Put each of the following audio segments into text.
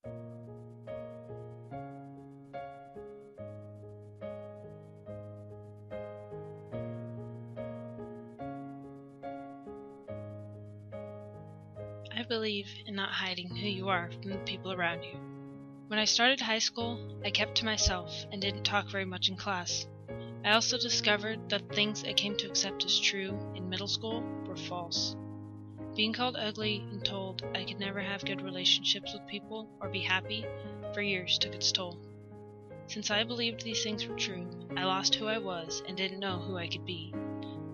I believe in not hiding who you are from the people around you. When I started high school, I kept to myself and didn't talk very much in class. I also discovered that things I came to accept as true in middle school were false. Being called ugly and told I could never have good relationships with people or be happy for years took its toll. Since I believed these things were true, I lost who I was and didn't know who I could be.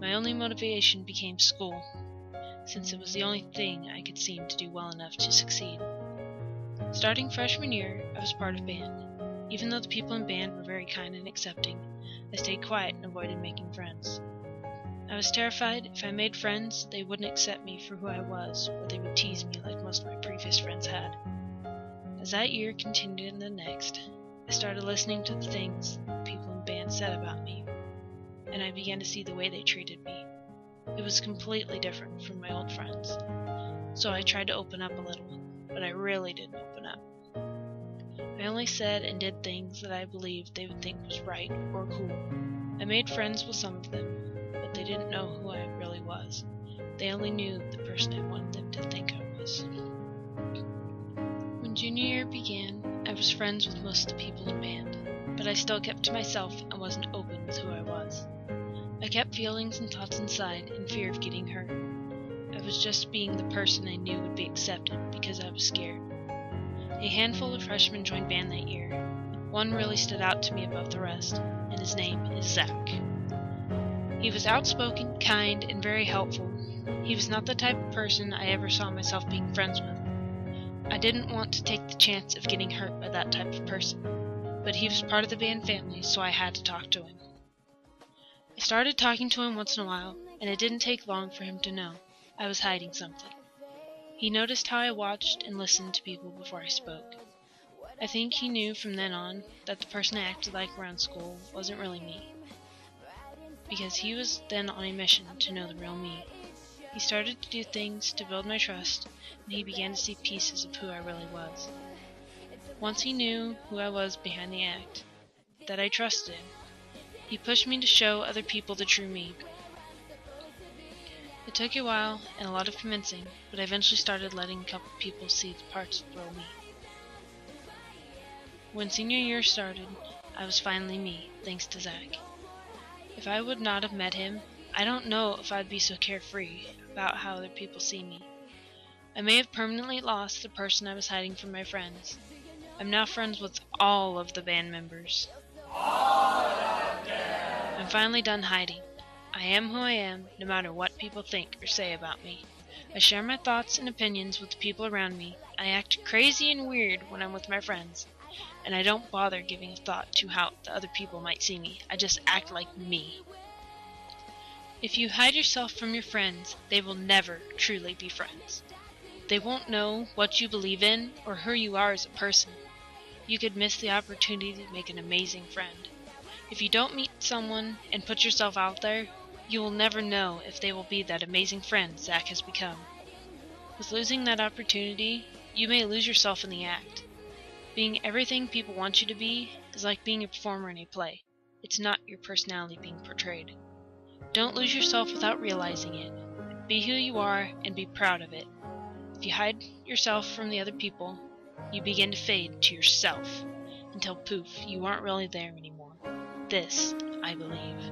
My only motivation became school, since it was the only thing I could seem to do well enough to succeed. Starting freshman year, I was part of band. Even though the people in band were very kind and accepting, I stayed quiet and avoided making friends. I was terrified if I made friends, they wouldn't accept me for who I was, or they would tease me like most of my previous friends had. As that year continued in the next, I started listening to the things people in band said about me, and I began to see the way they treated me. It was completely different from my old friends, so I tried to open up a little, but I really didn't open up. I only said and did things that I believed they would think was right or cool. I made friends with some of them, but they didn't know who I really was. They only knew the person I wanted them to think I was. When junior year began, I was friends with most of the people in band, but I still kept to myself and wasn't open with who I was. I kept feelings and thoughts inside in fear of getting hurt. I was just being the person I knew would be accepted because I was scared. A handful of freshmen joined band that year. One really stood out to me above the rest, and his name is Zach. He was outspoken, kind, and very helpful. He was not the type of person I ever saw myself being friends with. I didn't want to take the chance of getting hurt by that type of person, but he was part of the band family, so I had to talk to him. I started talking to him once in a while, and it didn't take long for him to know I was hiding something. He noticed how I watched and listened to people before I spoke. I think he knew from then on that the person I acted like around school wasn't really me, because he was then on a mission to know the real me. He started to do things to build my trust, and he began to see pieces of who I really was. Once he knew who I was behind the act, that I trusted him, he pushed me to show other people the true me. It took a while and a lot of convincing, but I eventually started letting a couple people see the parts of the real me. When senior year started, I was finally me, thanks to Zach. If I would not have met him, I don't know if I'd be so carefree about how other people see me. I may have permanently lost the person I was hiding from my friends. I'm now friends with all of the band members. I'm finally done hiding. I am who I am, no matter what people think or say about me. I share my thoughts and opinions with the people around me. I act crazy and weird when I'm with my friends. And I don't bother giving a thought to how the other people might see me. I just act like me. If you hide yourself from your friends, they will never truly be friends. They won't know what you believe in or who you are as a person. You could miss the opportunity to make an amazing friend. If you don't meet someone and put yourself out there, you will never know if they will be that amazing friend Zach has become. With losing that opportunity, you may lose yourself in the act. Being everything people want you to be is like being a performer in a play. It's not your personality being portrayed. Don't lose yourself without realizing it. Be who you are and be proud of it. If you hide yourself from the other people, you begin to fade to yourself, until poof, you aren't really there anymore. This, I believe.